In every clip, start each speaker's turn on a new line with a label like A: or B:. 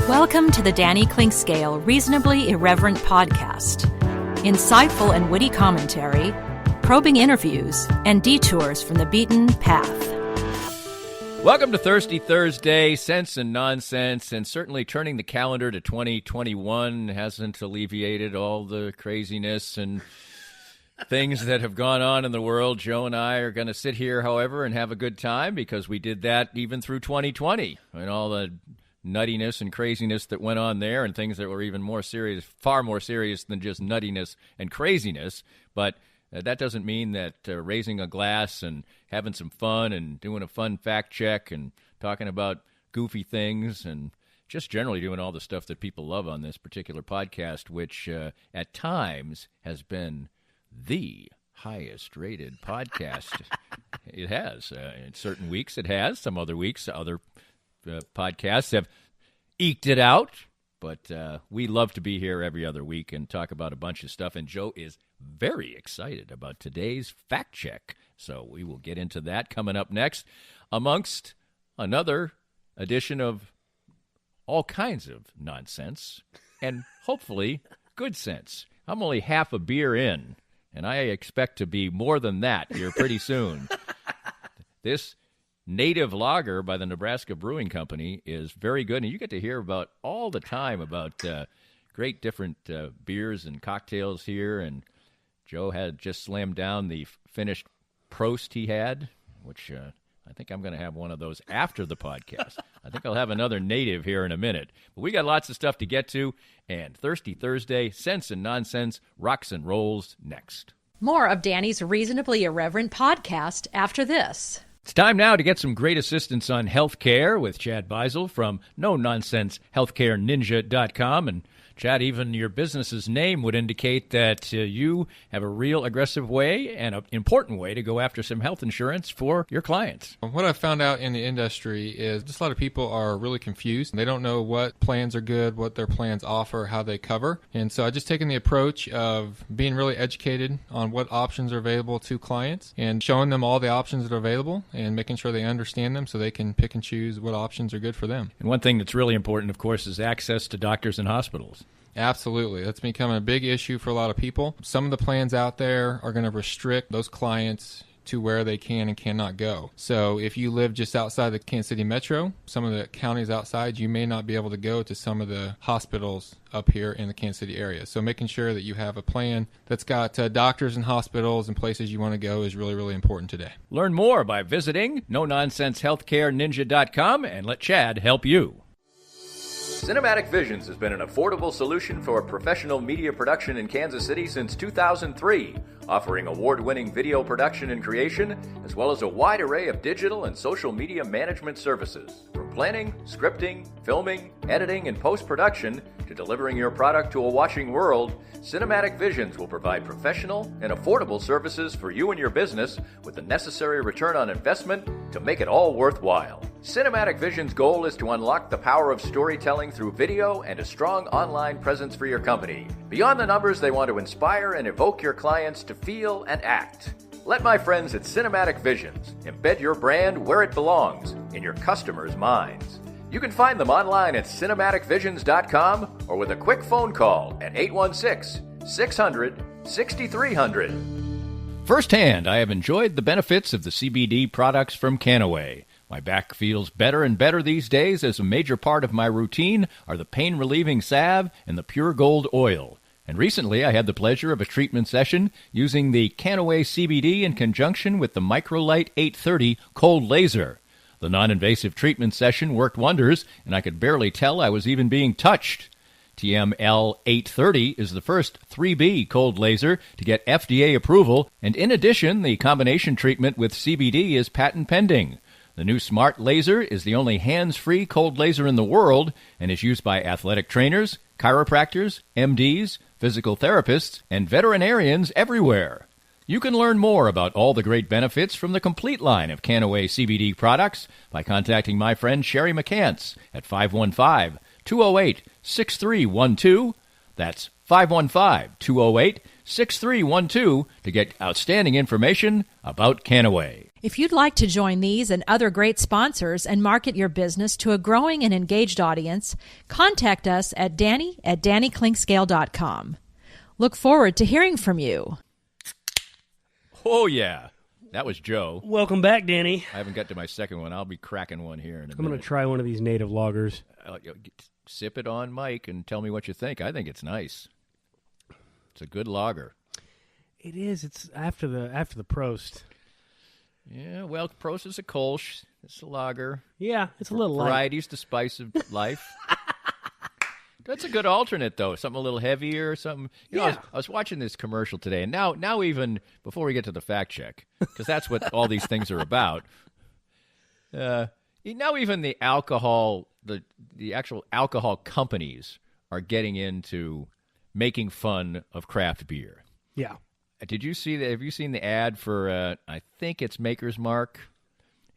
A: Welcome to the Danny Clinkscale Reasonably Irreverent podcast. Insightful and witty commentary, probing interviews, and detours from the beaten path.
B: Welcome to Thirsty Thursday, sense and nonsense, and certainly turning the calendar to 2021 hasn't alleviated all the craziness and things that have gone on in the world. Joe and I are going to sit here, however, and have a good time because we did that even through 2020 and all the nuttiness and craziness that went on there and things that were even more serious, far more serious than just nuttiness and craziness. But that doesn't mean that raising a glass and having some fun and doing a fun fact check and talking about goofy things and just generally doing all the stuff that people love on this particular podcast, which at times has been the highest rated podcast. It has. In certain weeks it has. Some other weeks, other podcasts have eked it out. But we love to be here every other week and talk about a bunch of stuff. And Joe is very excited about today's fact check. So we will get into that coming up next, amongst another edition of all kinds of nonsense and hopefully good sense. I'm only half a beer in, and I expect to be more than that here pretty soon. This native lager by the Nebraska Brewing Company is very good, and you get to hear about all the time about great different beers and cocktails here. And Joe had just slammed down the finished Prost he had, which I think I'm going to have one of those after the podcast. I think I'll have another native here in a minute. But we got lots of stuff to get to, and Thirsty Thursday, Sense and Nonsense, rocks and rolls next.
A: More of Danny's Reasonably Irreverent podcast after this.
B: It's time now to get some great assistance on healthcare with Chad Beisel from no-nonsense-healthcareninja.com. And Chad, even your business's name would indicate that you have a real aggressive way and an important way to go after some health insurance for your clients.
C: What I've found out in the industry is just a lot of people are really confused. They don't know what plans are good, what their plans offer, how they cover. And so I've just taken the approach of being really educated on what options are available to clients and showing them all the options that are available and making sure they understand them so they can pick and choose what options are good for them.
B: And one thing that's really important, of course, is access to doctors and hospitals.
C: Absolutely. That's become a big issue for a lot of people. Some of the plans out there are going to restrict those clients to where they can and cannot go. So if you live just outside the Kansas City metro, some of the counties outside, you may not be able to go to some of the hospitals up here in the Kansas City area. So making sure that you have a plan that's got doctors and hospitals and places you want to go is really, really important today.
B: Learn more by visiting no-nonsense-healthcareninja.com and let Chad help you. Cinematic Visions has been an affordable solution for professional media production in Kansas City since 2003, offering award-winning video production and creation, as well as a wide array of digital and social media management services. From planning, scripting, filming, editing, and post-production to delivering your product to a watching world, Cinematic Visions will provide professional and affordable services for you and your business with the necessary return on investment to make it all worthwhile. Cinematic Vision's goal is to unlock the power of storytelling through video and a strong online presence for your company. Beyond the numbers, they want to inspire and evoke your clients to feel and act. Let my friends at Cinematic Visions embed your brand where it belongs, in your customers' minds. You can find them online at cinematicvisions.com or with a quick phone call at 816-600-6300. Firsthand, I have enjoyed the benefits of the CBD products from Canaway. My back feels better and better these days as a major part of my routine are the pain-relieving salve and the pure gold oil. And recently I had the pleasure of a treatment session using the Canaway CBD in conjunction with the Microlight 830 cold laser. The non-invasive treatment session worked wonders, and I could barely tell I was even being touched. TML 830 is the first 3B cold laser to get FDA approval, and in addition, the combination treatment with CBD is patent pending. The new Smart Laser is the only hands-free cold laser in the world and is used by athletic trainers, chiropractors, MDs, physical therapists, and veterinarians everywhere. You can learn more about all the great benefits from the complete line of Canaway CBD products by contacting my friend Sherry McCants at 515-208-6312. That's 515-208-6312 to get outstanding information about Canaway.
A: If you'd like to join these and other great sponsors and market your business to a growing and engaged audience, contact us at Danny@DannyKlinkscale.com. Look forward to hearing from you.
B: Oh, yeah. That was Joe.
D: Welcome back, Danny.
B: I haven't got to my second one. I'll be cracking one here in a minute.
D: I'm going to try one of these native lagers.
B: Sip it on mic and tell me what you think. I think it's nice. It's a good lager.
D: It is. It's after the Prost.
B: Yeah, well, Prost is a Kolsch. It's a lager.
D: Yeah, it's a little light.
B: Varieties to spice of life. That's a good alternate, though. Something a little heavier, something. You know, I was watching this commercial today, and now even before we get to the fact check, because that's what all these things are about. Now even the alcohol, the actual alcohol companies are getting into making fun of craft beer.
D: Yeah.
B: Did you see that? Have you seen the ad for? I think it's Maker's Mark,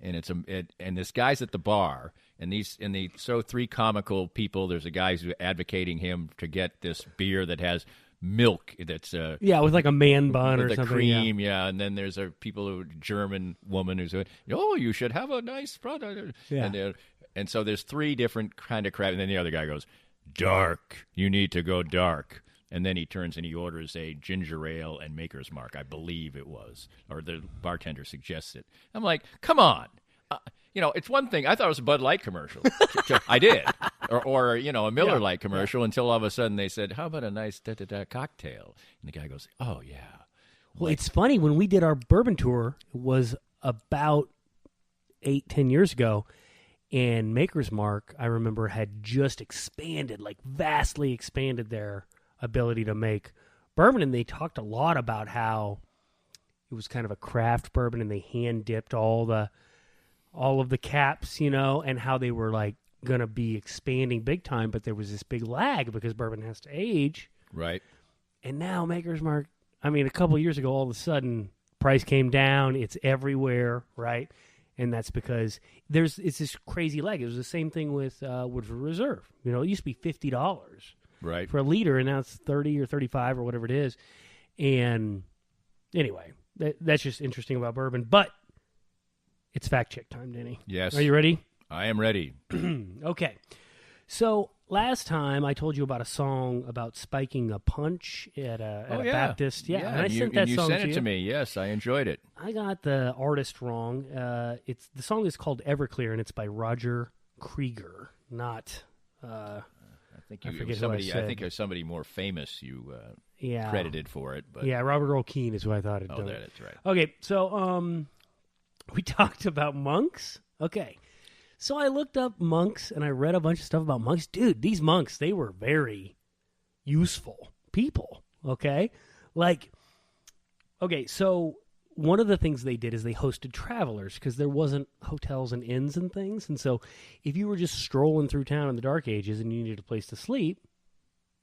B: and and this guy's at the bar, and they show three comical people. There's a guy who's advocating him to get this beer that has milk. That's
D: with like a man bun or
B: with
D: something.
B: Cream, and then there's a German woman who's you should have a nice product.
D: Yeah.
B: And so there's three different kind of craft, and then the other guy goes, dark. You need to go dark. And then he turns and he orders a ginger ale and Maker's Mark, I believe it was, or the bartender suggests it. I'm like, come on. It's one thing. I thought it was a Bud Light commercial. I did. Or a Miller Lite commercial until all of a sudden they said, how about a nice cocktail? And the guy goes, oh, yeah.
D: Well, it's funny. When we did our bourbon tour, it was about 8-10 years ago, and Maker's Mark, I remember, had just expanded, like vastly expanded their ability to make bourbon, and they talked a lot about how it was kind of a craft bourbon, and they hand dipped all of the caps, and how they were like gonna be expanding big time, but there was this big lag because bourbon has to age.
B: Right.
D: And now Maker's Mark, a couple of years ago, all of a sudden price came down. It's everywhere, right? And that's because it's this crazy lag. It was the same thing with Woodford Reserve. It used to be $50.
B: Right.
D: For a liter, and now it's 30 or 35 or whatever it is. And anyway, that's just interesting about bourbon. But it's fact check time, Danny.
B: Yes.
D: Are you ready?
B: I am ready.
D: Okay. So last time I told you about a song about spiking a punch at a Baptist. Yeah, and I sent that song to you.
B: You sent it to me. Yes, I enjoyed it.
D: I got the artist wrong. The song is called Everclear, and it's by Roger Krieger, not...
B: I think there's somebody more famous you credited for it. But
D: Robert Earl Keen is who I thought had done it.
B: That's right.
D: Okay, so we talked about monks. Okay, so I looked up monks and I read a bunch of stuff about monks. Dude, these monks, they were very useful people. Okay, so one of the things they did is they hosted travelers because there wasn't hotels and inns and things. And so if you were just strolling through town in the Dark Ages and you needed a place to sleep,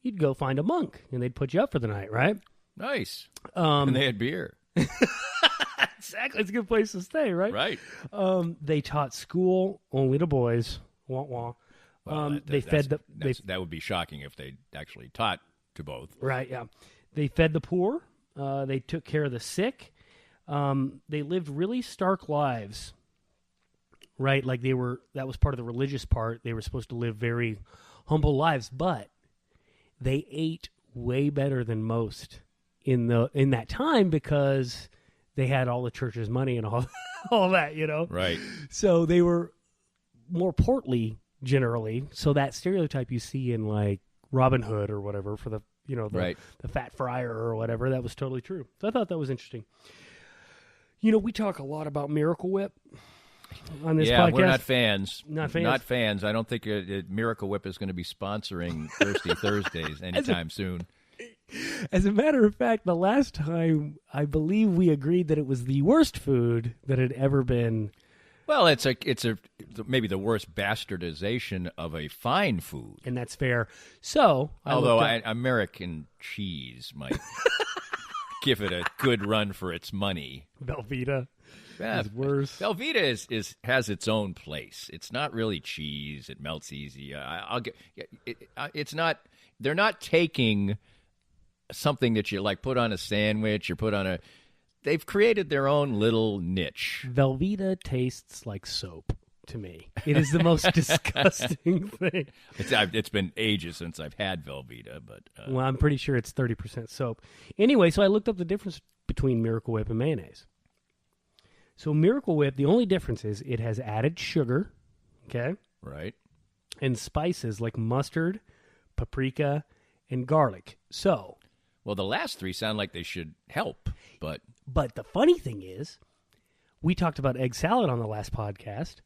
D: you'd go find a monk and they'd put you up for the night, right?
B: Nice. And they had beer.
D: Exactly. It's a good place to stay, right?
B: Right.
D: They taught school only to boys. Wah, wah.
B: Well, that would be shocking if they actually taught to both.
D: Right, yeah. They fed the poor. They took care of the sick. They lived really stark lives, right? Like that was part of the religious part. They were supposed to live very humble lives, but they ate way better than most in that time because they had all the church's money and all that,
B: Right.
D: So they were more portly generally. So that stereotype you see in like Robin Hood or whatever for the fat friar or whatever, that was totally true. So I thought that was interesting. We talk a lot about Miracle Whip on this podcast.
B: Yeah, we're not fans.
D: Not fans?
B: Not fans. I don't think Miracle Whip is going to be sponsoring Thirsty Thursdays anytime soon.
D: As a matter of fact, the last time, I believe we agreed that it was the worst food that had ever been.
B: Well, it's maybe the worst bastardization of a fine food.
D: And that's fair. So,
B: although American cheese might... give it a good run for its money.
D: Velveeta is worse.
B: Velveeta has its own place. It's not really cheese. It melts easy. It's not. They're not taking something that you like put on a sandwich or put on they've created their own little niche.
D: Velveeta tastes like soap to me. It is the most disgusting thing.
B: It's been ages since I've had Velveeta, but
D: well, I'm pretty sure it's 30% soap. Anyway, so I looked up the difference between Miracle Whip and mayonnaise. So Miracle Whip, the only difference is it has added sugar, okay?
B: Right.
D: And spices like mustard, paprika, and garlic. So,
B: well, the last three sound like they should help, but
D: the funny thing is, we talked about egg salad on the last podcast,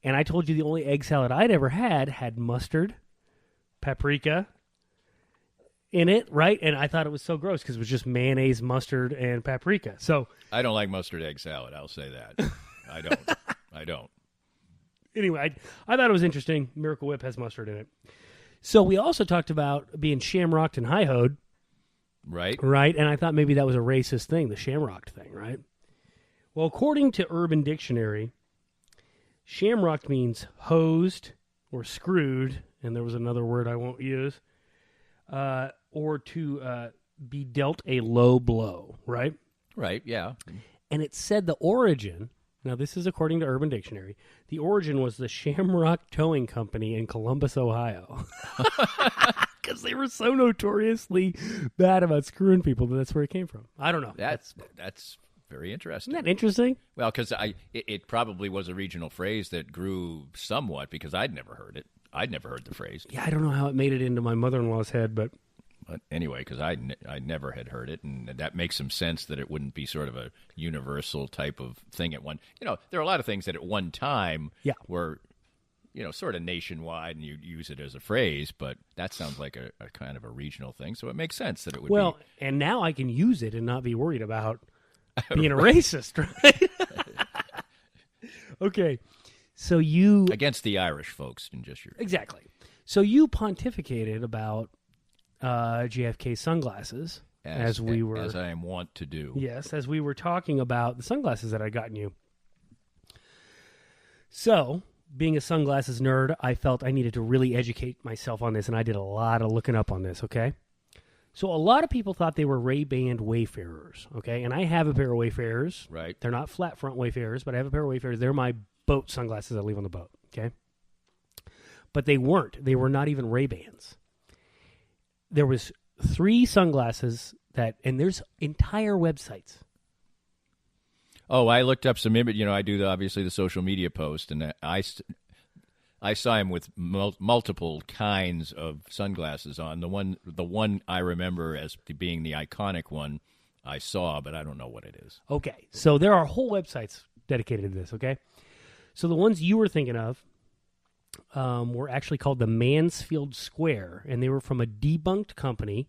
D: and I told you the only egg salad I'd ever had mustard, paprika in it, right? And I thought it was so gross because it was just mayonnaise, mustard, and paprika. So
B: I don't like mustard egg salad. I'll say that. I don't.
D: Anyway, I thought it was interesting. Miracle Whip has mustard in it. So we also talked about being shamrocked and high-hoed.
B: Right.
D: Right, and I thought maybe that was a racist thing, the shamrocked thing, right? Well, according to Urban Dictionary, shamrocked means hosed or screwed, and there was another word I won't use, or to be dealt a low blow, right?
B: Right, yeah.
D: And it said the origin, now this is according to Urban Dictionary, the origin was the Shamrock Towing Company in Columbus, Ohio. Because they were so notoriously bad about screwing people that's where it came from. I don't know.
B: That's very interesting.
D: Isn't that interesting?
B: Well, because it probably was a regional phrase that grew somewhat because I'd never heard it. I'd never heard the phrase.
D: Yeah, I don't know how it made it into my mother-in-law's head, but
B: anyway, because I never had heard it, and that makes some sense that it wouldn't be sort of a universal type of thing at one. There are a lot of things that at one time were, sort of nationwide, and you use it as a phrase, but that sounds like a kind of a regional thing, so it makes sense that it would be.
D: Well, and now I can use it and not be worried about being a racist, right? Okay, so you...
B: Against the Irish folks, and just your...
D: Exactly. So you pontificated about JFK sunglasses as I am wont to do. Yes, as we were talking about the sunglasses that I'd gotten you. So, being a sunglasses nerd, I felt I needed to really educate myself on this, and I did a lot of looking up on this, okay? So a lot of people thought they were Ray-Ban Wayfarers, okay? And I have a pair of Wayfarers.
B: Right.
D: They're not flat front Wayfarers, but I have a pair of Wayfarers. They're my boat sunglasses I leave on the boat, okay? But they weren't. They were not even Ray-Bans. There was 3 sunglasses and there's entire websites.
B: Oh, I looked up some image. I do obviously the social media post, and I saw him with multiple kinds of sunglasses on. The one I remember as being the iconic one I saw, but I don't know what it is.
D: Okay, so there are whole websites dedicated to this. Okay, so the ones you were thinking of were actually called the Mansfield Square, and they were from a debunked company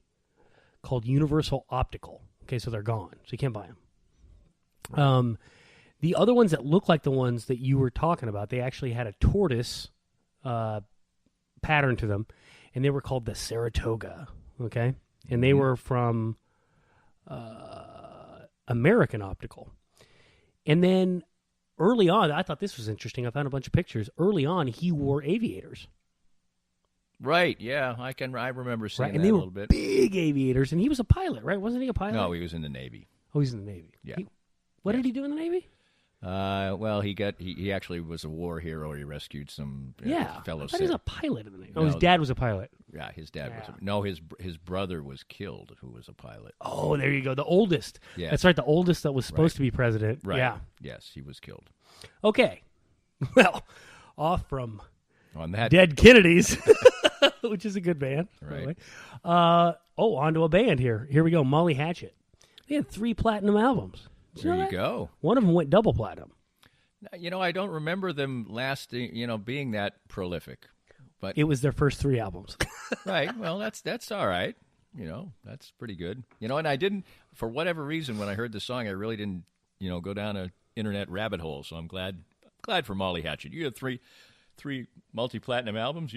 D: called Universal Optical. Okay, so they're gone, so you can't buy them. The other ones that look like the ones that you were talking about, they actually had a tortoise pattern to them, and they were called the Saratoga. Okay, and they were from American Optical. And then early on, I thought this was interesting. I found a bunch of pictures. Early on, he wore aviators.
B: Right, yeah, I remember seeing
D: and
B: that
D: they
B: a
D: were
B: little bit.
D: Big aviators, and he was a pilot, right? Wasn't he a pilot?
B: No, he was in the Navy.
D: Oh, he's in the Navy.
B: Yeah.
D: What did he do in the Navy?
B: Well, he actually was a war hero. He rescued some fellow.
D: I thought he was a pilot in the Navy. No, his dad was a pilot.
B: Yeah, his dad was. No, his brother was killed, who was a pilot.
D: Oh, there you go. The oldest.
B: Yeah.
D: That's right. The oldest that was supposed to be president.
B: Right.
D: Yeah.
B: Yes, he was killed.
D: Okay. Well, off from
B: on that
D: Dead Kennedys, which is a good band.
B: Right.
D: On to a band here. Here we go. Molly Hatchet. They had 3 platinum albums.
B: There you go.
D: One of them went double platinum.
B: I don't remember them lasting, being that prolific. But
D: it was their first 3 albums.
B: Right. Well, that's all right. That's pretty good. And I didn't, for whatever reason, when I heard the song, I really didn't, go down an internet rabbit hole. So I'm glad for Molly Hatchet. You had three multi-platinum albums.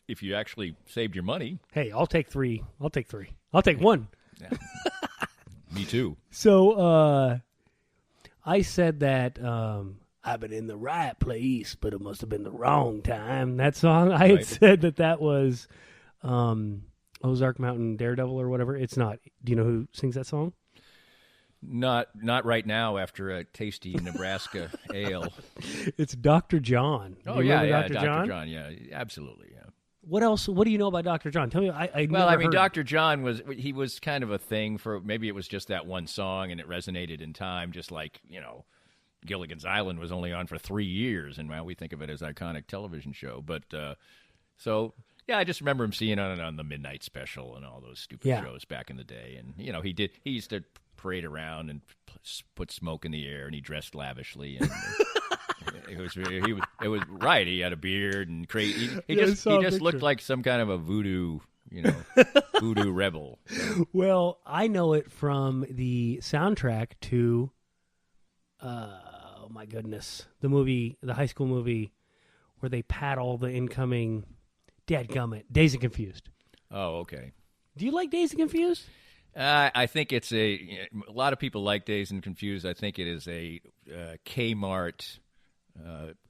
B: If you actually saved your money.
D: Hey, I'll take 3. I'll take 1.
B: Yeah. Me too.
D: So I said that I've been in the right place, but it must have been the wrong time. That song, I had said that was Ozark Mountain Daredevil or whatever. It's not. Do you know who sings that song?
B: Not right now after a tasty Nebraska ale.
D: It's Dr. John.
B: Oh,
D: Do you
B: yeah,
D: remember
B: yeah,
D: Dr. John?
B: John, yeah, absolutely, yeah.
D: What else? What do you know about Dr. John? Tell me.
B: Well, I mean,
D: heard...
B: Dr. John was kind of a thing for, maybe it was just that one song and it resonated in time, just like, Gilligan's Island was only on for 3 years, and we think of it as an iconic television show. But so, yeah, I just remember him seeing on the Midnight Special and all those stupid shows back in the day. And, he used to parade around and put smoke in the air, and he dressed lavishly. And it was right. He had a beard and crazy. He just looked like some kind of a voodoo rebel.
D: Well, I know it from the soundtrack to, oh my goodness, the high school movie where they pat all the incoming, dadgummit, Dazed and Confused.
B: Oh, okay.
D: Do you like Dazed and Confused?
B: I think it's a lot of people like Dazed and Confused. I think it is a Kmart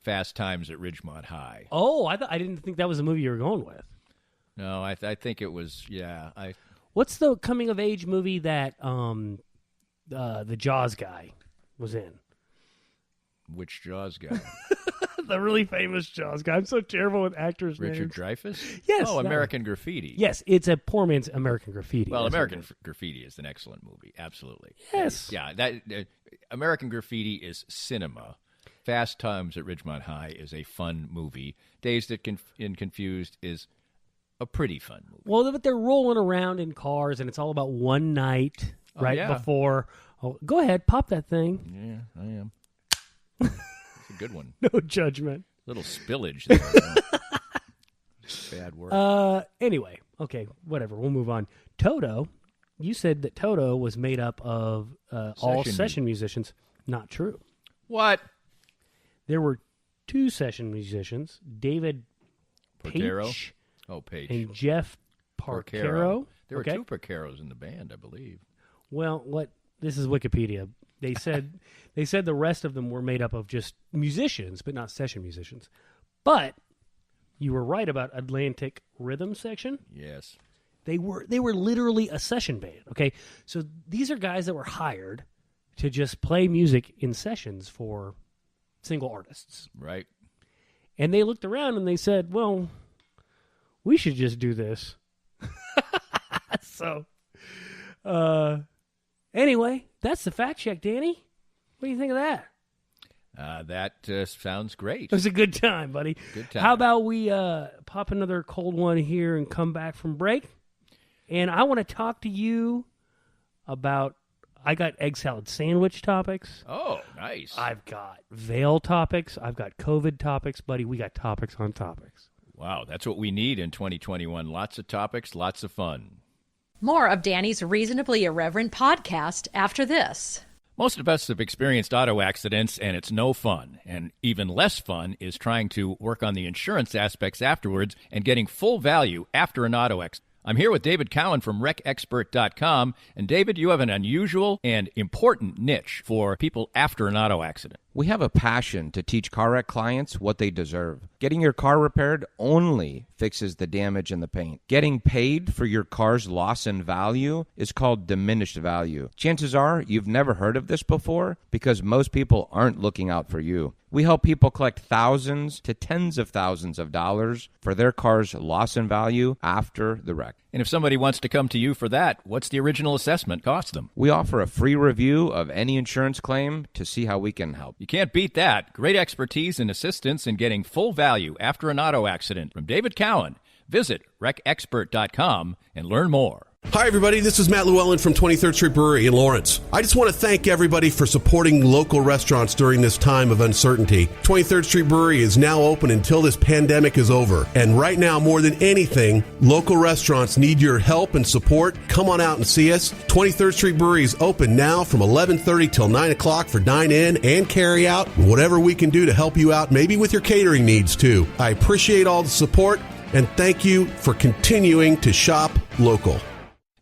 B: Fast Times at Ridgemont High.
D: Oh, I didn't think that was the movie you were going with.
B: No, I think it was. Yeah,
D: What's the coming of age movie that the Jaws guy was in?
B: Which Jaws guy?
D: The really famous Jaws guy. I'm so terrible with actors'
B: Richard
D: names.
B: Dreyfuss?
D: Yes.
B: Oh, American Graffiti.
D: Yes, it's a poor man's American Graffiti.
B: Well, American Graffiti is an excellent movie. Absolutely.
D: Yes.
B: Yeah, American Graffiti is cinema. Fast Times at Ridgemont High is a fun movie. Dazed and Confused is a pretty fun movie.
D: Well, but they're rolling around in cars, and it's all about one night before. Oh, go ahead, pop that thing.
B: Yeah, I am. It's a good one.
D: No judgment.
B: Little spillage there. Bad word.
D: Anyway, okay, whatever. We'll move on. Toto, you said that Toto was made up of all session musicians. Not true.
B: What?
D: There were 2 session musicians, David
B: Porcaro?
D: Page
B: Page.
D: and Jeff Porcaro.
B: There were 2 Porcaros in the band, I believe.
D: Well, this is Wikipedia. They said the rest of them were made up of just musicians, but not session musicians. But you were right about Atlantic Rhythm Section.
B: Yes.
D: They were literally a session band. Okay, so these are guys that were hired to just play music in sessions for single artists.
B: Right.
D: And they looked around and they said, well, we should just do this. So, anyway, that's the fact check, Danny. What do you think of that?
B: That sounds great.
D: It was a good time, buddy.
B: Good time.
D: How about we pop another cold one here and come back from break? And I want to talk to you about, I got egg salad sandwich topics.
B: Oh, nice.
D: I've got Vail topics. I've got COVID topics, buddy. We got topics on topics.
B: Wow, that's what we need in 2021. Lots of topics, lots of fun.
A: More of Danny's Reasonably Irreverent podcast after this.
B: Most of us have experienced auto accidents, and it's no fun. And even less fun is trying to work on the insurance aspects afterwards and getting full value after an auto accident. I'm here with David Cowan from WreckExpert.com. And David, you have an unusual and important niche for people after an auto accident.
E: We have a passion to teach car wreck clients what they deserve. Getting your car repaired only fixes the damage and the paint. Getting paid for your car's loss in value is called diminished value. Chances are you've never heard of this before because most people aren't looking out for you. We help people collect thousands to tens of thousands of dollars for their car's loss in value after the wreck.
B: And if somebody wants to come to you for that, what's the original assessment cost them?
E: We offer a free review of any insurance claim to see how we can help.
B: You can't beat that. Great expertise and assistance in getting full value after an auto accident. From David Cowan, visit WreckExpert.com and learn more.
F: Hi, everybody. This is Matt Llewellyn from 23rd Street Brewery in Lawrence. I just want to thank everybody for supporting local restaurants during this time of uncertainty. 23rd Street Brewery is now open until this pandemic is over. And right now, more than anything, local restaurants need your help and support. Come on out and see us. 23rd Street Brewery is open now from 11:30 till 9 o'clock for dine-in and carry-out. Whatever we can do to help you out, maybe with your catering needs, too. I appreciate all the support, and thank you for continuing to shop local.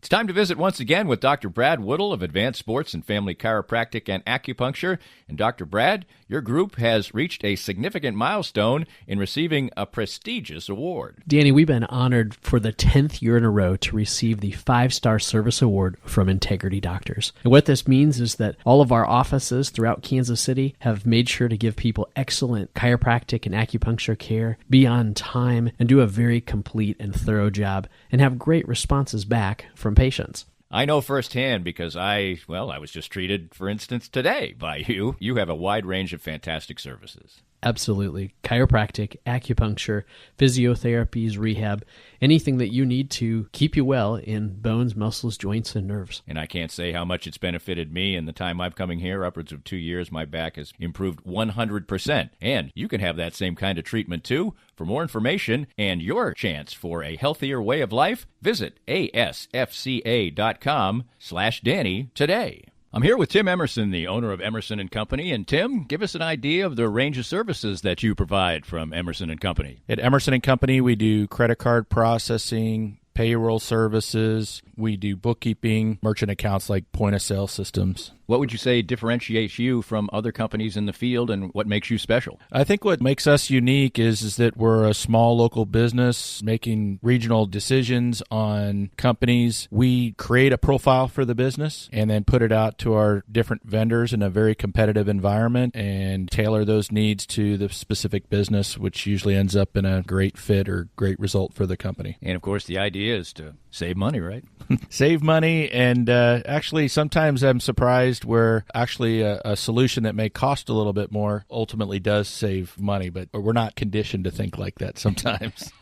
B: It's time to visit once again with Dr. Brad Woodle of Advanced Sports and Family Chiropractic and Acupuncture. And Dr. Brad, your group has reached a significant milestone in receiving a prestigious award.
G: Danny, we've been honored for the 10th year in a row to receive the 5-Star Service Award from Integrity Doctors. And what this means is that all of our offices throughout Kansas City have made sure to give people excellent chiropractic and acupuncture care, be on time, and do a very complete and thorough job, and have great responses back from patients.
B: I know firsthand because I was just treated, for instance, today by you. You have a wide range of fantastic services.
G: Absolutely. Chiropractic, acupuncture, physiotherapies, rehab, anything that you need to keep you well in bones, muscles, joints, and nerves.
B: And I can't say how much it's benefited me in the time I've coming here, upwards of 2 years. My back has improved 100%. And you can have that same kind of treatment too. For more information and your chance for a healthier way of life, visit asfca.com/Danny today. I'm here with Tim Emerson, the owner of Emerson & Company. And Tim, give us an idea of the range of services that you provide from Emerson & Company.
H: At Emerson & Company, we do credit card processing, payroll services. We do bookkeeping, merchant accounts like point-of-sale systems.
B: What would you say differentiates you from other companies in the field, and what makes you special?
H: I think what makes us unique is that we're a small local business making regional decisions on companies. We create a profile for the business and then put it out to our different vendors in a very competitive environment and tailor those needs to the specific business, which usually ends up in a great fit or great result for the company.
B: And, of course, the idea is to save money, right?
H: Save money, and actually sometimes I'm surprised where actually a solution that may cost a little bit more ultimately does save money, but we're not conditioned to think like that sometimes.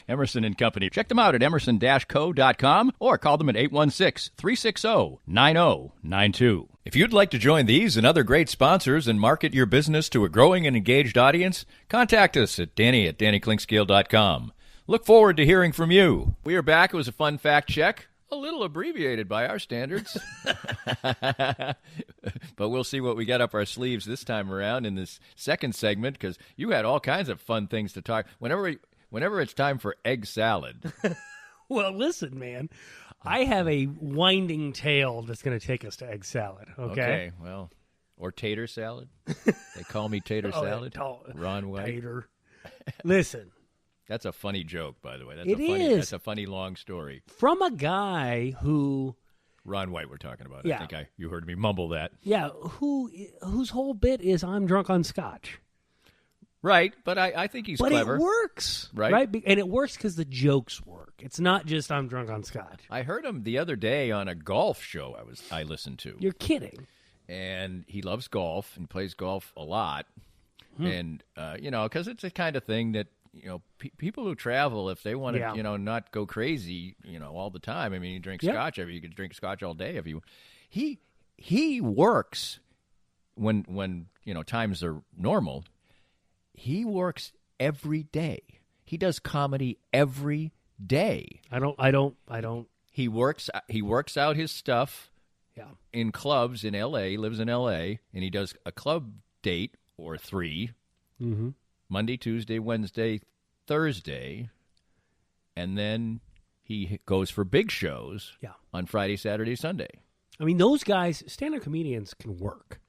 B: Emerson & Company. Check them out at emerson-co.com or call them at 816-360-9092. If you'd like to join these and other great sponsors and market your business to a growing and engaged audience, contact us at danny@dannyclinkscale.com. Look forward to hearing from you. We are back. It was a fun fact check. A little abbreviated by our standards. But we'll see what we got up our sleeves this time around in this second segment, because you had all kinds of fun things to talk. Whenever it's time for egg salad.
D: Well, listen, man. I have a winding tale that's going to take us to egg salad, okay?
B: Well, or tater salad. They call me Tater Salad. Ron White.
D: Tater. Listen.
B: That's a funny joke, by the way. That's a funny long story.
D: From a guy who...
B: Ron White we're talking about.
D: Yeah.
B: I think you heard me mumble that.
D: Yeah, whose whole bit is I'm drunk on scotch.
B: Right, but I think he's clever.
D: But it works.
B: Right?
D: And it works because the jokes work. It's not just I'm drunk on scotch.
B: I heard him the other day on a golf show I listened to.
D: You're kidding.
B: And he loves golf and plays golf a lot. And, because it's the kind of thing that, people who travel, if they want to, not go crazy, all the time. I mean, you drink scotch. You could drink scotch all day if you. He works when times are normal. He works every day. He does comedy every day.
D: I don't.
B: He works out his stuff.
D: Yeah.
B: In clubs in L.A. He lives in L.A. and he does a club date or 3.
D: Mm-hmm.
B: Monday, Tuesday, Wednesday, Thursday, and then he goes for big shows on Friday, Saturday, Sunday.
D: I mean, those guys, stand-up comedians, can work.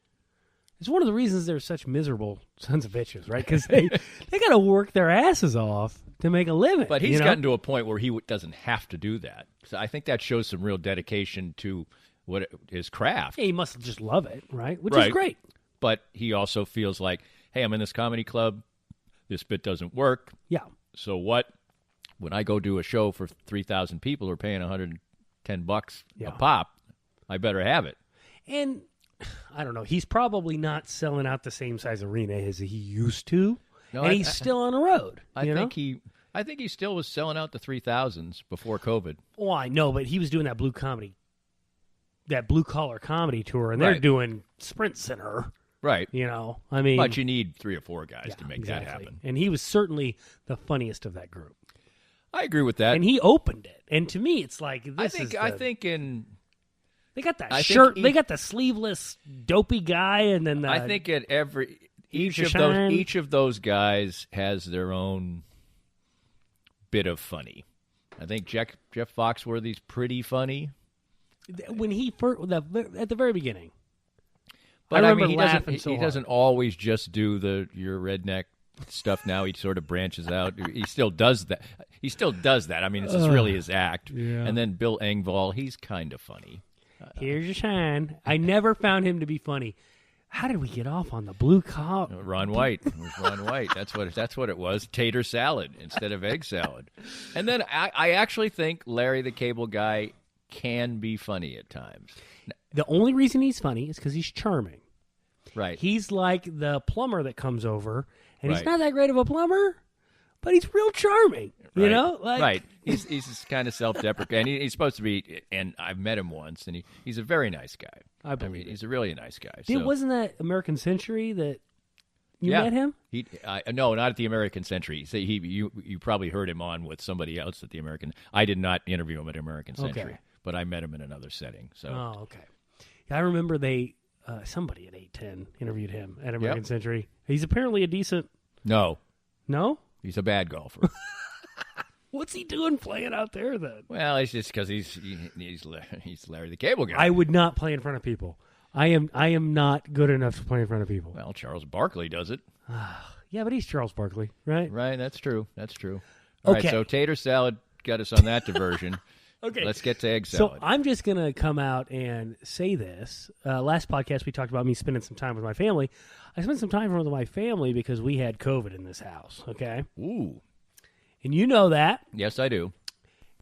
D: It's one of the reasons they're such miserable sons of bitches, right? Because they got to work their asses off to make a living.
B: But he's gotten to a point where he doesn't have to do that. So I think that shows some real dedication to his craft.
D: Yeah, he must just love it, right? Which is great.
B: But he also feels like, hey, I'm in this comedy club. This bit doesn't work.
D: Yeah.
B: So what? When I go do a show for 3,000 people who are paying $110 a pop, I better have it.
D: And I don't know. He's probably not selling out the same size arena as he used to. No, and he's still on the road.
B: I think he still was selling out the 3,000s before COVID.
D: Oh, I know, but he was doing that blue collar comedy tour, and they're doing Sprint Center.
B: Right.
D: I mean.
B: But you need 3 or 4 guys to make that happen.
D: And he was certainly the funniest of that group.
B: I agree with that.
D: And he opened it. And to me, it's like,
B: I think
D: they got that shirt. They got the sleeveless dopey guy, and then
B: I think at each of those guys has their own bit of funny. I think Jeff Foxworthy's pretty funny.
D: When he first, at the very beginning.
B: But
D: I
B: I
D: remember
B: mean,
D: laughing
B: he doesn't always just do your redneck stuff. Now he sort of branches out. He still does that. I mean, it's just really his act.
D: Yeah.
B: And then Bill Engvall, he's kind of funny.
D: Here's your shine. I never found him to be funny. How did we get off on the blue cop?
B: Ron White. It was Ron White. That's what it was. Tater salad instead of egg salad. And then I actually think Larry the Cable Guy can be funny at times.
D: The only reason he's funny is because he's charming.
B: Right.
D: He's like the plumber that comes over, and he's
B: Right.
D: not that great of a plumber, but he's real charming. You
B: Right.
D: know? Like,
B: Right. He's just kind of self-deprecating. He's supposed to be, and I've met him once, and he's a very nice guy.
D: I believe
B: he's a really nice guy.
D: Wasn't that American Century that you
B: Yeah.
D: met him?
B: No, not at the American Century. You probably heard him on with somebody else at the American. I did not interview him at American Century,
D: Okay.
B: but I met him in another setting. So
D: Oh, okay. Yeah, I remember somebody at 810 interviewed him at American Century. He's apparently a decent.
B: No,
D: No?
B: he's a bad golfer.
D: What's he doing playing out there then?
B: Well, it's just because he's Larry the Cable Guy.
D: I would not play in front of people. I am not good enough to play in front of people.
B: Well, Charles Barkley does it.
D: Yeah, but he's Charles Barkley, right?
B: Right, that's true. All right,
D: Okay.
B: so tater salad got us on that diversion.
D: Okay.
B: Let's get to egg salad.
D: So I'm just going to come out and say this. Last podcast, we talked about me spending some time with my family. I spent some time with my family because we had COVID in this house, okay?
B: Ooh.
D: And you know that.
B: Yes, I do.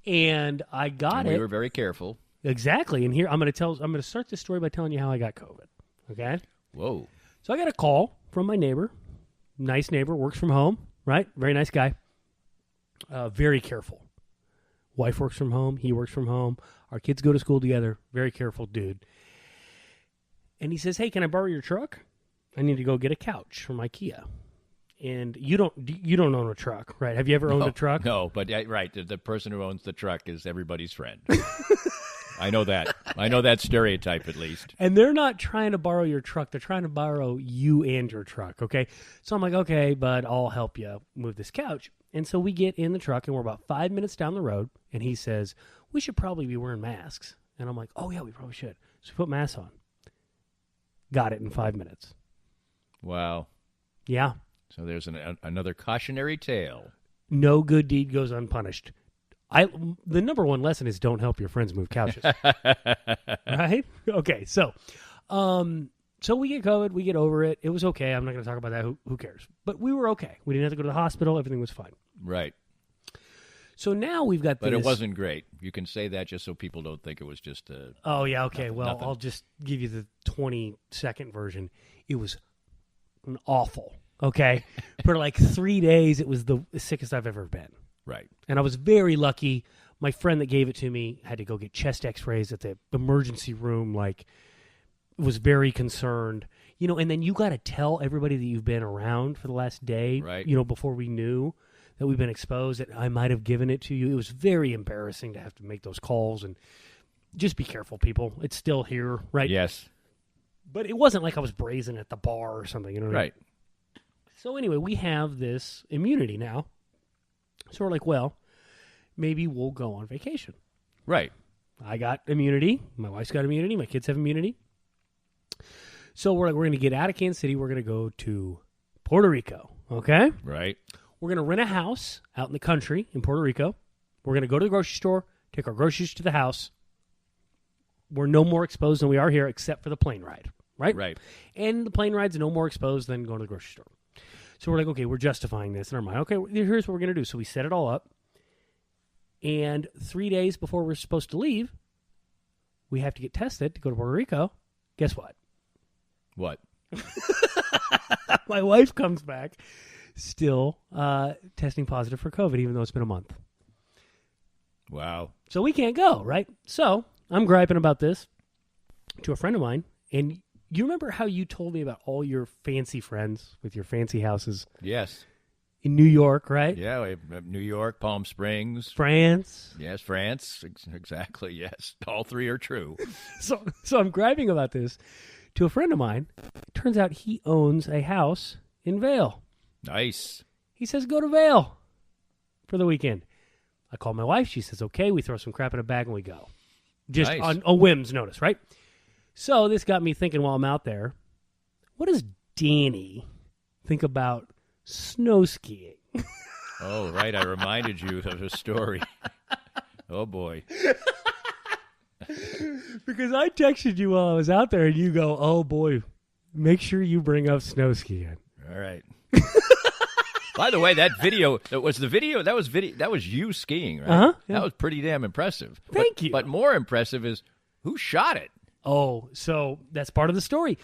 D: And I got
B: And
D: it.
B: we were very careful.
D: Exactly. And here, I'm going to start this story by telling you how I got COVID, okay?
B: Whoa.
D: So I got a call from my neighbor. Nice neighbor, works from home, right? Very nice guy. Very careful. Wife works from home. He works from home. Our kids go to school together. Very careful dude. And he says, hey, can I borrow your truck? I need to go get a couch from IKEA. And you don't own a truck, right? Have you ever owned a truck?
B: No, but right, the person who owns the truck is everybody's friend. I know that. I know that stereotype at least.
D: And they're not trying to borrow your truck. They're trying to borrow you and your truck, okay? So I'm like, okay, but I'll help you move this couch. And so we get in the truck, and we're about 5 minutes down the road, and he says, we should probably be wearing masks. And I'm like, oh, yeah, we probably should. So we put masks on. Got it in 5 minutes.
B: Wow.
D: Yeah.
B: So there's another cautionary tale.
D: No good deed goes unpunished. The number one lesson is don't help your friends move couches. Right? Okay, so we get COVID, we get over it. It was okay. I'm not going to talk about that. Who cares? But we were okay. We didn't have to go to the hospital. Everything was fine.
B: Right.
D: So now we've got this.
B: But it wasn't great. You can say that just so people don't think it was just a...
D: Oh, yeah, okay.
B: Nothing.
D: I'll just give you the 20-second version. It was awful, okay? For like 3 days, it was the sickest I've ever been.
B: Right.
D: And I was very lucky. My friend that gave it to me had to go get chest x-rays at the emergency room, like, was very concerned. You know, and then you got to tell everybody that you've been around for the last day,
B: right?
D: You know, before we knew that we've been exposed, that I might have given it to you. It was very embarrassing to have to make those calls. And just be careful, people. It's still here, right?
B: Yes.
D: But it wasn't like I was brazen at the bar or something, you know what I mean?
B: Right.
D: So anyway, we have this immunity now. So we're like, well, maybe we'll go on vacation.
B: Right.
D: I got immunity. My wife's got immunity. My kids have immunity. So we're like, we're going to get out of Kansas City. We're going to go to Puerto Rico. Okay?
B: Right.
D: We're going to rent a house out in the country in Puerto Rico. We're going to go to the grocery store, take our groceries to the house. We're no more exposed than we are here except for the plane ride. Right?
B: Right.
D: And the plane ride's no more exposed than going to the grocery store. So we're like, okay, we're justifying this in our mind. Okay, here's what we're going to do. So we set it all up. And 3 days before we're supposed to leave, we have to get tested to go to Puerto Rico. Guess what?
B: What?
D: My wife comes back still testing positive for COVID, even though it's been a month.
B: Wow.
D: So we can't go, right? So I'm griping about this to a friend of mine. And you remember how you told me about all your fancy friends with your fancy houses?
B: Yes.
D: In New York, right?
B: Yeah, we have New York, Palm Springs.
D: France.
B: Yes, France. Exactly, yes. All three are true.
D: So I'm griping about this to a friend of mine. Turns out he owns a house in Vail.
B: Nice.
D: He says, go to Vail for the weekend. I call my wife. She says, okay. We throw some crap in a bag and we go. Just
B: Nice.
D: on a whim's notice, right? So this got me thinking while I'm out there, what does Danny think about snow skiing?
B: Oh, right. I reminded you of a story. Oh, boy.
D: Because I texted you while I was out there and you go, oh, boy, make sure you bring up snow skiing.
B: All right. By the way, that video, that was you skiing, right?
D: Uh-huh, yeah.
B: That was pretty damn impressive.
D: Thank you.
B: But more impressive is who shot it.
D: Oh, so that's part of the story.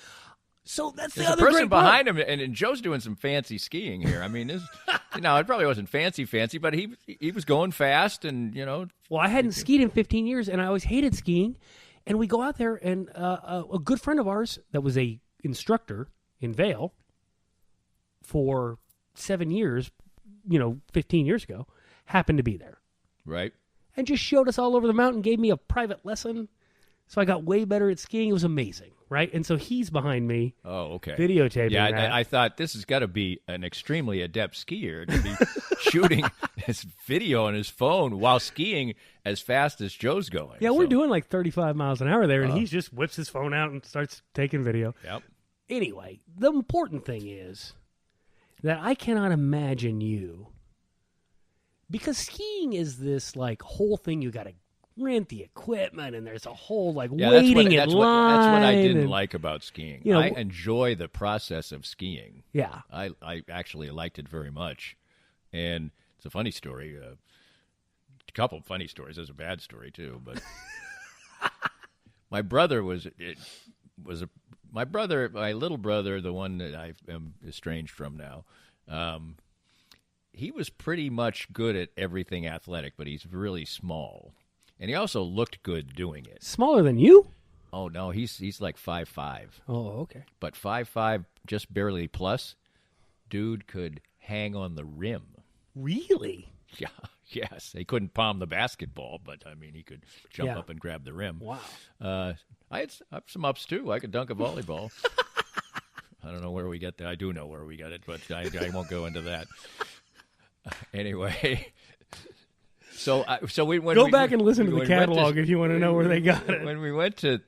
D: So that's the
B: There's a
D: other
B: person
D: great part.
B: behind him, and Joe's doing some fancy skiing here. I mean, this, it probably wasn't fancy, but he was going fast, and
D: Well, I hadn't skied in 15 years, and I always hated skiing. And we go out there, and a good friend of ours that was a instructor in Vail for 7 years, 15 years ago, happened to be there.
B: right.
D: And just showed us all over the mountain, gave me a private lesson. So I got way better at skiing. It was amazing, right? And so he's behind me
B: Oh, okay.
D: videotaping
B: Yeah,
D: that.
B: I thought this has got to be an extremely adept skier to be shooting his video on his phone while skiing as fast as Joe's going.
D: Yeah, we're
B: So,
D: doing like 35 miles an hour there, and he just whips his phone out and starts taking video.
B: Yep.
D: Anyway, the important thing is that I cannot imagine you, because skiing is this like whole thing. You got to rent the equipment, and there's a whole like
B: Yeah,
D: waiting in
B: that's
D: line.
B: what I didn't
D: and-
B: like about skiing.
D: You know,
B: I enjoy the process of skiing.
D: Yeah,
B: I actually liked it very much. And it's a funny story. A couple of funny stories. There's a bad story, too. But my brother my little brother, the one that I am estranged from now, he was pretty much good at everything athletic, but he's really small. And he also looked good doing it.
D: smaller than you.
B: Oh, no, he's like 5'5".
D: Oh, okay.
B: But 5'5", just barely plus, dude could hang on the rim.
D: Really?
B: Yeah, yes. He couldn't palm the basketball, but, I mean, he could jump
D: Yeah.
B: up and grab the rim.
D: Wow.
B: I had some ups, too. I could dunk a volleyball. I don't know where we get that. I do know where we got it, but I won't go into that. Anyway, so we went.
D: Go back and listen to the catalog if you want to know where they got it.
B: When we went to,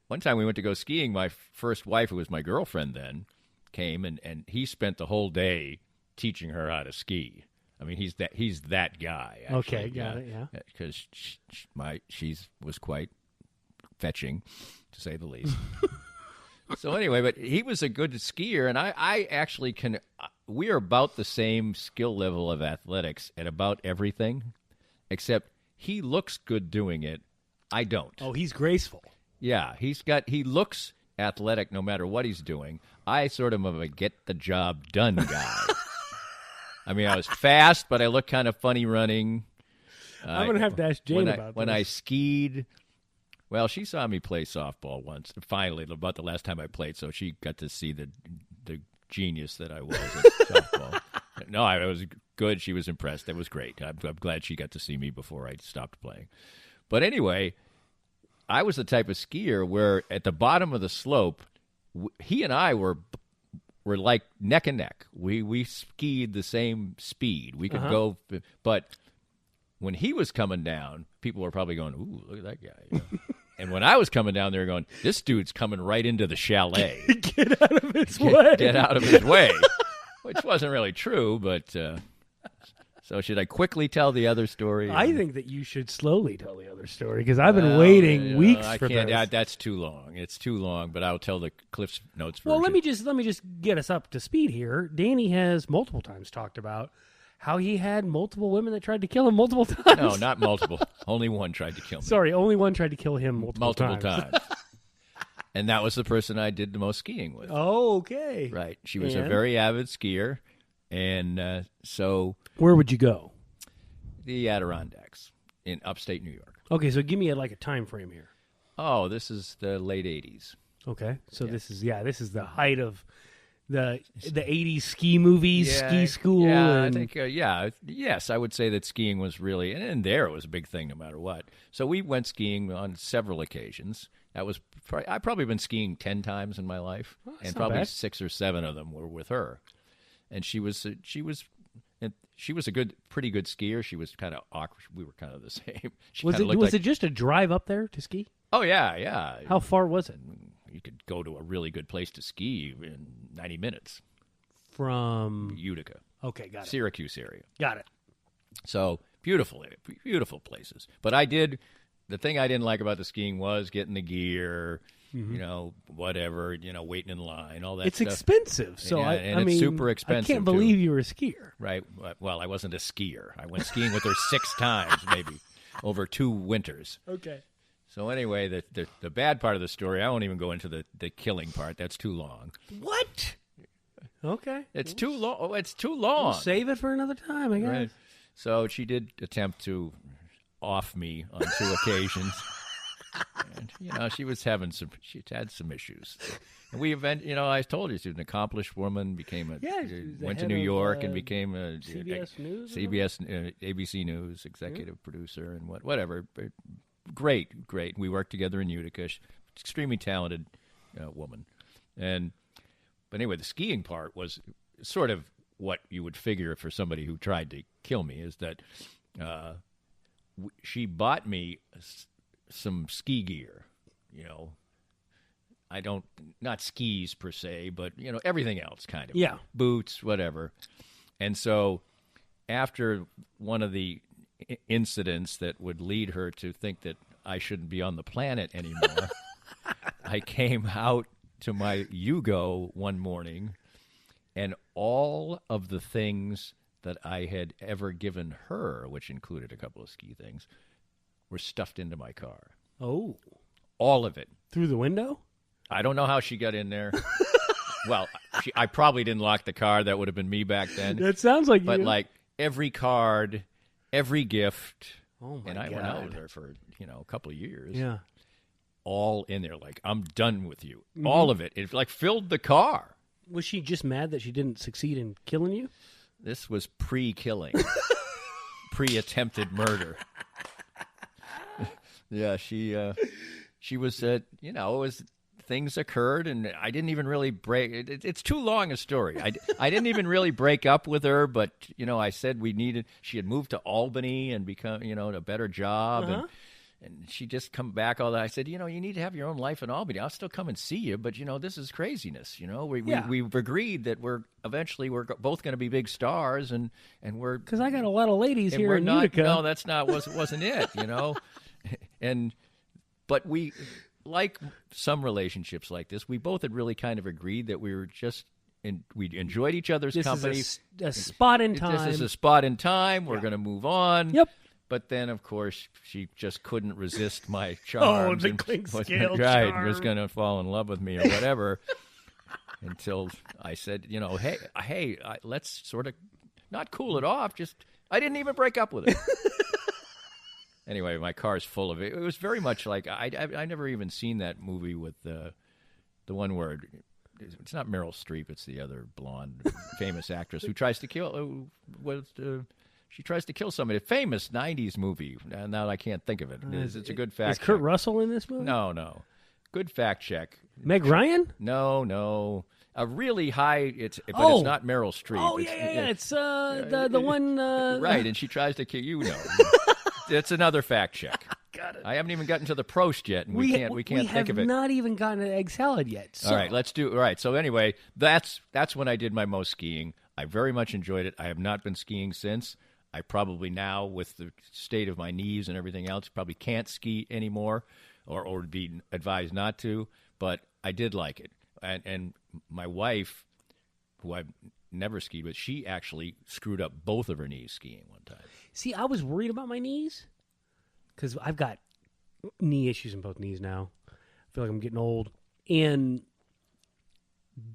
B: one time we went to go skiing, my first wife, who was my girlfriend then, came, and he spent the whole day teaching her how to ski. I mean, he's that guy. Actually.
D: Okay, got it, yeah.
B: Because she was quite fetching, to say the least. So anyway, but he was a good skier, and I actually can. We are about the same skill level of athletics at about everything, except he looks good doing it. I don't.
D: Oh, he's graceful.
B: Yeah, he looks athletic no matter what he's doing. I sort of am a get the job done guy. I mean, I was fast, but I look kind of funny running.
D: I'm going to have to ask Jane about
B: when
D: this.
B: I skied. Well, she saw me play softball once. Finally, about the last time I played, so she got to see the genius that I was at softball. No, I was good. She was impressed. That was great. I'm glad she got to see me before I stopped playing. But anyway, I was the type of skier where at the bottom of the slope, he and I were like neck and neck. We skied the same speed. We could go, but when he was coming down, people were probably going, "Ooh, look at that guy." You know? And when I was coming down, they were going, "This dude's coming right into the chalet.
D: Get out of his way.
B: Get out of his way," which wasn't really true, but so should I quickly tell the other story?
D: I think that you should slowly tell the other story, because I've been waiting weeks
B: I
D: for
B: can't,
D: this.
B: That's too long. It's too long, but I'll tell the Cliff's Notes version.
D: Well, let me just get us up to speed here. Danny has multiple times talked about how he had multiple women that tried to kill him multiple times.
B: No, not multiple. Only one tried to kill me.
D: Sorry, only one tried to kill him multiple
B: Multiple
D: times.
B: And that was the person I did the most skiing with.
D: Oh, okay.
B: Right. She was a
D: And?
B: very avid skier. And so
D: Where would you go?
B: the Adirondacks in upstate New York.
D: Okay, so give me a time frame here.
B: Oh, this is the late 80s.
D: Okay, so this is the height of the 80s ski movies, ski school.
B: Yeah,
D: and
B: I think, yes, I would say that skiing was really, and there it was a big thing no matter what. So we went skiing on several occasions. I've probably been skiing 10 times in my life, and
D: not
B: probably
D: bad.
B: 6 or 7 of them were with her. And she was And she was pretty good skier. She was kind of awkward. We were kind of the same. She
D: Was
B: kinda
D: it
B: looked like,
D: it just a drive up there to ski?
B: Oh yeah.
D: How far was it?
B: You could go to a really good place to ski in 90 minutes.
D: From
B: Utica.
D: Okay, got it.
B: Syracuse area.
D: Got it.
B: So beautiful places. But the thing I didn't like about the skiing was getting the gear, whatever, waiting in line, all that
D: It's
B: stuff.
D: expensive. So
B: Yeah,
D: I
B: and it's
D: mean,
B: super expensive,
D: I can't
B: too.
D: believe you were a skier.
B: Right. Well, I wasn't a skier. I went skiing with her 6 times, maybe, over 2 winters.
D: Okay.
B: So anyway, the bad part of the story, I won't even go into the killing part. That's too long.
D: What? Okay.
B: It's too long. Oh, it's too long.
D: We'll save it for another time, I guess.
B: Right. So she did attempt to off me on 2 occasions. And, she had some issues. And I told you, she was an accomplished woman, went to New York and became a
D: CBS News?
B: ABC News executive producer and whatever. Great. We worked together in Utica. She's an extremely talented woman. But anyway, the skiing part was sort of what you would figure for somebody who tried to kill me, is that she bought me some ski gear, not skis per se, but, everything else kind of.
D: Yeah.
B: Boots, whatever. And so after one of the incidents that would lead her to think that I shouldn't be on the planet anymore, I came out to my Yugo one morning, and all of the things that I had ever given her, which included a couple of ski things, were stuffed into my car.
D: Oh.
B: All of it.
D: Through the window?
B: I don't know how she got in there. Well, I probably didn't lock the car. That would have been me back then.
D: That sounds like
B: But
D: you.
B: like every card, every gift,
D: Oh, my
B: and I
D: God.
B: went out with her for, a couple of years.
D: Yeah.
B: All in there. Like, I'm done with you.
D: Mm-hmm.
B: All of it. It like filled the car.
D: Was she just mad that she didn't succeed in killing you?
B: This was pre-killing. Pre-attempted murder. Yeah, she was, it was, things occurred, and I didn't even really break. It's too long a story. I didn't even really break up with her, but, I said she had moved to Albany and become, a better job, and she just come back all that. I said, you need to have your own life in Albany. I'll still come and see you, but, this is craziness. We've agreed that we're both going to be big stars, and we're...
D: Because I got a lot of ladies
B: and
D: here
B: we're
D: in
B: not,
D: Utica.
B: No, wasn't it, But we, like some relationships like this, we both had really kind of agreed that we were just... we enjoyed each other's
D: This
B: company.
D: is a spot in time.
B: This is a spot in time. We're going to move on.
D: Yep.
B: But then, of course, she just couldn't resist my charms.
D: the
B: and
D: cling
B: was-
D: scale
B: right,
D: charm.
B: was going to fall in love with me or whatever. Until I said, hey, let's sort of not cool it off. I didn't even break up with her. Anyway, my car's full of it. It was very much like I never even seen that movie with the one where it's not Meryl Streep. It's the other blonde famous actress who tries to kill. She tries to kill somebody. A famous 90s movie. Now I can't think of it. It's a good fact
D: Is Kurt
B: check.
D: Russell in this movie?
B: No. Good fact check.
D: Meg Ryan?
B: No. A really high. But it's not Meryl Streep.
D: Oh, yeah. It's the one.
B: Right, and she tries to kill you. It's another fact check.
D: Got it.
B: I haven't even gotten to the Prost yet, and we can't think of it.
D: We have not even gotten to egg salad yet. So.
B: All right, let's do. All right, so anyway, that's when I did my most skiing. I very much enjoyed it. I have not been skiing since. I probably now, with the state of my knees and everything else, probably can't ski anymore, or would be advised not to. But I did like it, and my wife, who I've never skied with, she actually screwed up both of her knees skiing one time.
D: See, I was worried about my knees because I've got knee issues in both knees now. I feel like I'm getting old, and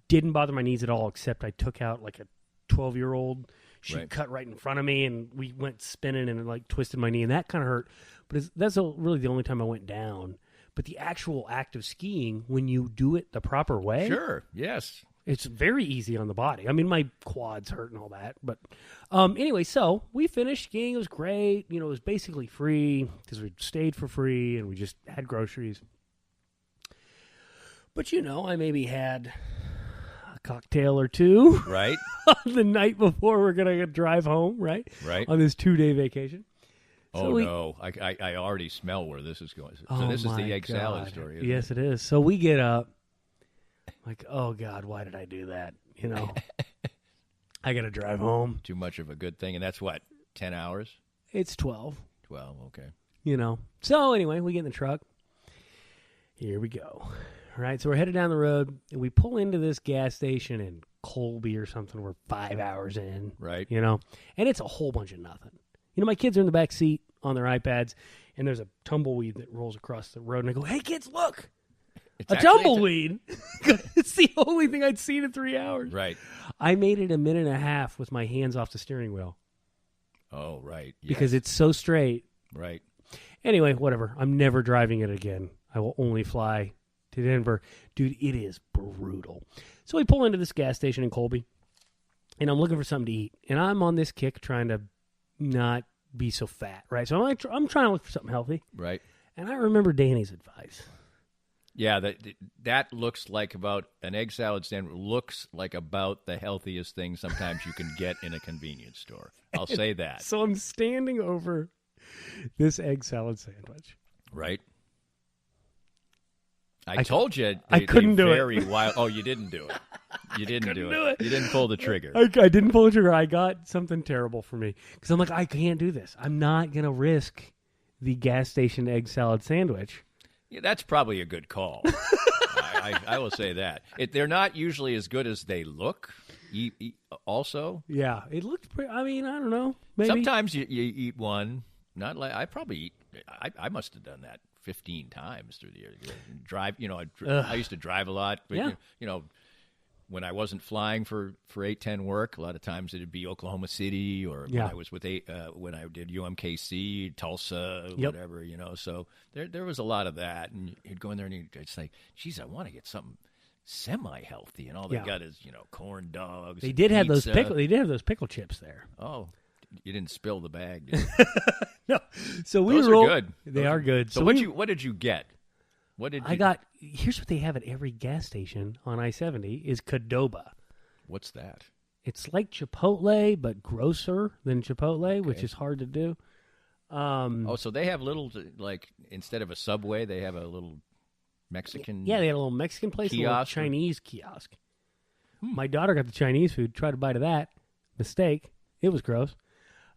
D: didn't bother my knees at all, except I took out like a 12-year-old. She cut right in front of me, and we went spinning and like twisted my knee, and that kind of hurt. But that's really the only time I went down. But the actual act of skiing, when you do it the proper way,
B: Sure, yes.
D: it's very easy on the body. I mean, my quads hurt and all that. But anyway, so we finished skiing. It was great. It was basically free because we stayed for free, and we just had groceries. But, I maybe had a cocktail or two.
B: Right.
D: The night before we're going to drive home, right?
B: Right.
D: On this 2-day vacation.
B: So no. I already smell where this is going. So this is the egg salad story, isn't
D: yes, it is. So we get up, like, oh, God, why did I do that? You know, I got to drive home.
B: Too much of a good thing. And that's what, 10 hours?
D: It's 12.
B: 12, okay.
D: You know. So anyway, we get in the truck. Here we go. All right, so we're headed down the road, and we pull into this gas station in Colby or something. We're 5 hours in.
B: Right.
D: You know, and it's a whole bunch of nothing. You know, my kids are in the back seat on their iPads, and there's a tumbleweed that rolls across the road, and I go, hey, kids, look. A tumbleweed. It's the only thing I'd seen in 3 hours.
B: Right.
D: I made it a minute and a half with my hands off the steering wheel.
B: Oh, right. Yes.
D: Because it's so straight.
B: Right.
D: Anyway, whatever. I'm never driving it again. I will only fly to Denver. Dude, it is brutal. So we pull into this gas station in Colby, and I'm looking for something to eat. And I'm on this kick trying to not be so fat, right? So I'm trying to look for something healthy.
B: Right.
D: And I remember Danny's advice.
B: Yeah, that looks like about an egg salad sandwich looks like about the healthiest thing sometimes you can get in a convenience store. I'll say that.
D: So I'm standing over this egg salad sandwich.
B: Right. I told you
D: I couldn't do it.
B: Wild. Oh, you didn't do it. You didn't do it. You didn't pull the trigger.
D: I didn't pull the trigger. I got something terrible for me because I'm like, I can't do this. I'm not going to risk the gas station egg salad sandwich.
B: Yeah, that's probably a good call. I will say that. They're not usually as good as they look. Also,
D: yeah, it looked pretty. I mean, I don't know. Maybe.
B: Sometimes you eat one. Not like I probably eat. I must have done that 15 times through the year. Drive. You know, I used to drive a lot. But,
D: yeah.
B: You know, when I wasn't flying for 810 work, a lot of times it'd be Oklahoma City or when I was with when I did UMKC, Tulsa, whatever, you know. So there was a lot of that, and you'd go in there and you'd say, "Geez, I want to get something semi-healthy," and all they got is corn dogs.
D: They did have
B: pizza.
D: those pickle. They did have those pickle chips there.
B: Oh, you didn't spill the bag, did you?
D: No. So we
B: those
D: rolled.
B: are good.
D: They are good.
B: So what did you get?
D: I got. Here's what they have at every gas station on I-70 is Qdoba.
B: What's that?
D: It's like Chipotle, but grosser than Chipotle, which is hard to do.
B: So they have little, like, instead of a Subway, they have a little Mexican.
D: Yeah, they had a little Mexican place,
B: kiosk,
D: a little Chinese kiosk. My daughter got the Chinese food. Tried to bite of that. Mistake. It was gross.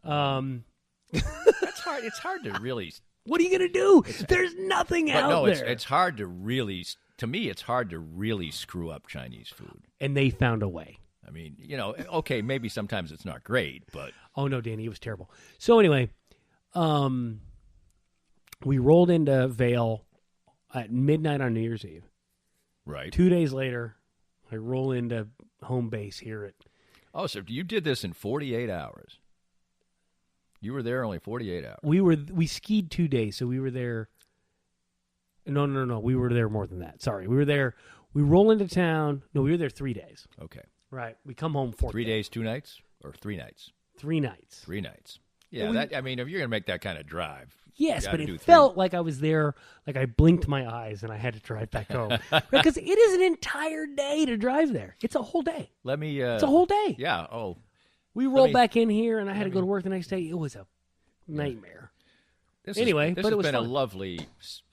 B: That's hard. It's hard to really.
D: What are you going to do? There's nothing out there.
B: It's hard to really, to me, it's hard to really screw up Chinese food.
D: And they found a way.
B: I mean, okay, maybe sometimes it's not great, but.
D: Oh, no, Danny, it was terrible. So anyway, we rolled into Vail at midnight on New Year's Eve.
B: Right.
D: 2 days later, I roll into home base here at.
B: Oh, so you did this in 48 hours. You were there only 48 hours.
D: We skied 2 days, so we were there. No. We were there more than that. Sorry. We were there. We roll into town. No, we were there 3 days.
B: Okay.
D: Right. We come home 4
B: 3 days, 2 nights? Or 3 nights?
D: 3 nights.
B: 3 nights. Yeah, if you're going to make that kind of drive.
D: Yes, but it felt like I was there, like I blinked my eyes and I had to drive back home. Because it is an entire day to drive there. It's a whole day.
B: It's
D: a whole day.
B: Yeah, oh.
D: We rolled back in here, and I had to go to work the next day. It was a nightmare.
B: This
D: it was
B: been
D: fun.
B: a lovely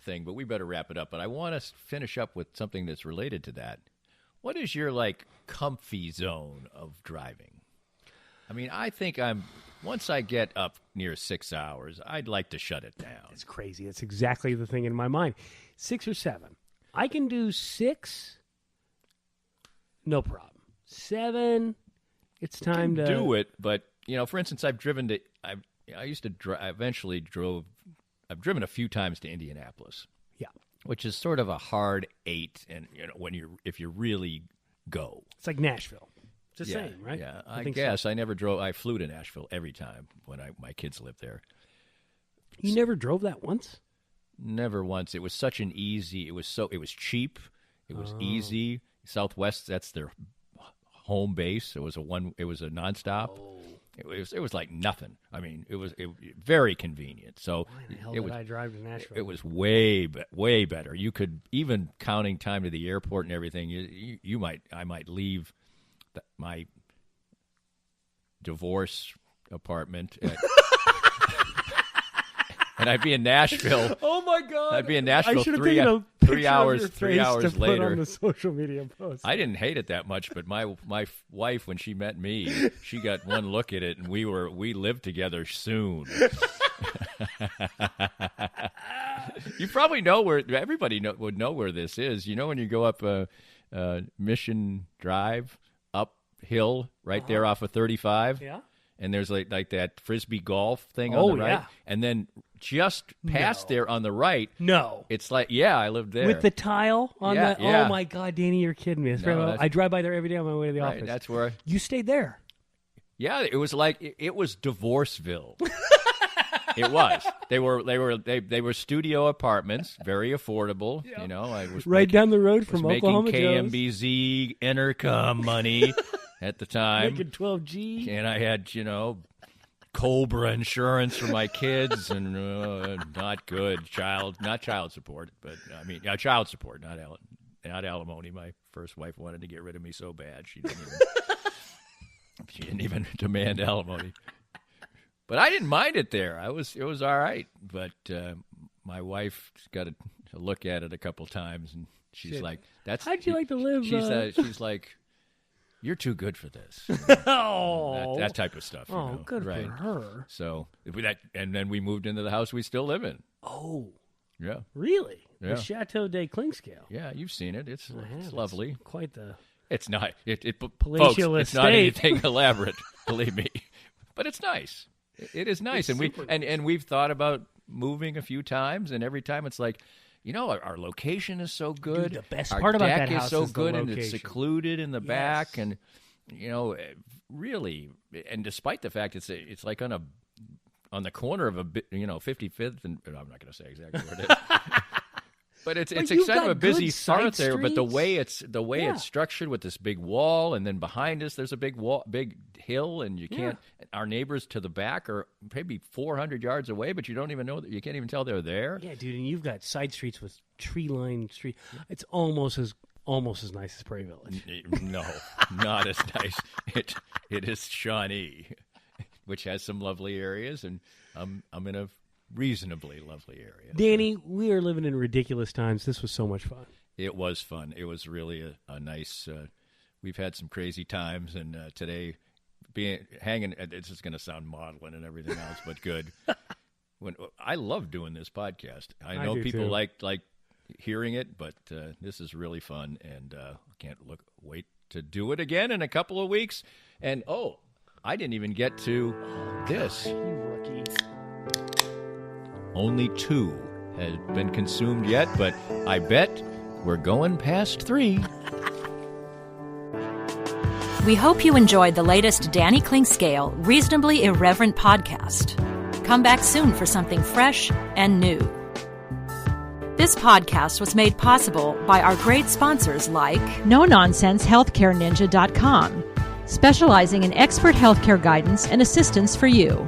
B: thing, but we better wrap it up. But I want to finish up with something that's related to that. What is your, comfy zone of driving? I mean, I think once I get up near 6 hours, I'd like to shut it down.
D: It's crazy. It's exactly the thing in my mind. 6 or 7. I can do 6, no problem. 7... It's time to
B: do it, but for instance, I've driven to. I used to drive. I eventually drove. I've driven a few times to Indianapolis.
D: Yeah,
B: which is sort of a hard 8, and if you really go,
D: it's like Nashville. It's the same, right?
B: Yeah, I guess so. I never drove. I flew to Nashville every time when my kids lived there.
D: You never drove that once?
B: Never once. It was such an easy. It was cheap. It was easy. Southwest. That's their home base. It was a nonstop.
D: Oh.
B: It was like nothing. I mean, it was very convenient. So
D: why the hell did I drive to Nashville?
B: It was way better. You could, even counting time to the airport and everything. I might leave my divorce apartment. And I'd be in Nashville.
D: Oh my God!
B: I'd be in Nashville
D: I
B: 3 hours. 3 hours
D: to
B: later.
D: Put on the social media post.
B: I didn't hate it that much, but my wife, when she met me, she got one look at it, and we lived together soon. You probably know where everybody would know where this is. You know when you go up Mission Drive uphill right there off of 35.
D: Yeah.
B: And there's like that frisbee golf thing on the right,
D: yeah.
B: And then just past there on the right.
D: No.
B: It's like, yeah, I lived there.
D: With the tile on
B: Yeah,
D: that?
B: yeah.
D: Oh, my God, Danny, you're kidding me. I drive by there every day on my way to the
B: Right,
D: office.
B: that's where.
D: You stayed there.
B: Yeah, it was like it was Divorceville. It was. They were studio apartments, very affordable.
D: Yeah.
B: You know, I was
D: Right down the road from
B: making
D: Oklahoma Joe's.
B: KMBZ intercom money at the time.
D: Making 12G.
B: And I had, Cobra insurance for my kids, and not good. Not child support, but child support, not alimony. My first wife wanted to get rid of me so bad she didn't even demand alimony. But I didn't mind it there. It was all right. But my wife got to look at it a couple times, and she's like, "That's
D: how'd you like to live?"
B: She's like, "You're too good for this."
D: Oh,
B: that type of stuff.
D: Oh, good
B: right.
D: for her.
B: So and then we moved into the house we still live in.
D: Oh,
B: yeah,
D: really?
B: Yeah.
D: The Chateau de Clinkscale.
B: Yeah, you've seen it. It's lovely.
D: It's quite the.
B: It's not. Folks,
D: palatial
B: it's not
D: estate.
B: anything elaborate. Believe me, but it's nice. It is nice, and we've thought about moving a few times, and every time it's like, our location is so good.
D: Dude, the best
B: our
D: part about
B: deck
D: that house
B: is so
D: is the
B: good, and it's
D: location.
B: secluded in the back, and really, and despite the fact it's like on the corner of 55th, and I'm not going to say exactly where it is. But it's
D: you've
B: kind of
D: got
B: a busy
D: good side
B: part there. But the way
D: streets.
B: it's structured with this big wall, and then behind us there's a big hill, and you can't. Our neighbors to the back are maybe 400 yards away, but you don't even know that. You can't even tell they're there.
D: Yeah, dude, and you've got side streets with tree-lined street. It's almost as nice as Prairie Village.
B: No, not as nice. It is Shawnee, which has some lovely areas, and I'm in a reasonably lovely area.
D: Danny, we are living in ridiculous times. This was so much fun.
B: It was fun. It was really a nice. We've had some crazy times, and today hanging. It's just going to sound maudlin and everything else, but good. I love doing this podcast. I know people like hearing it, but this is really fun, and can't wait to do it again in a couple of weeks. And I didn't even get to this.
D: You rookie.
B: Only 2 have been consumed yet, but I bet we're going past 3.
A: We hope you enjoyed the latest Danny Clinkscale Reasonably Irreverent podcast. Come back soon for something fresh and new. This podcast was made possible by our great sponsors like
I: NoNonsenseHealthcareNinja.com, specializing in expert healthcare guidance and assistance for you.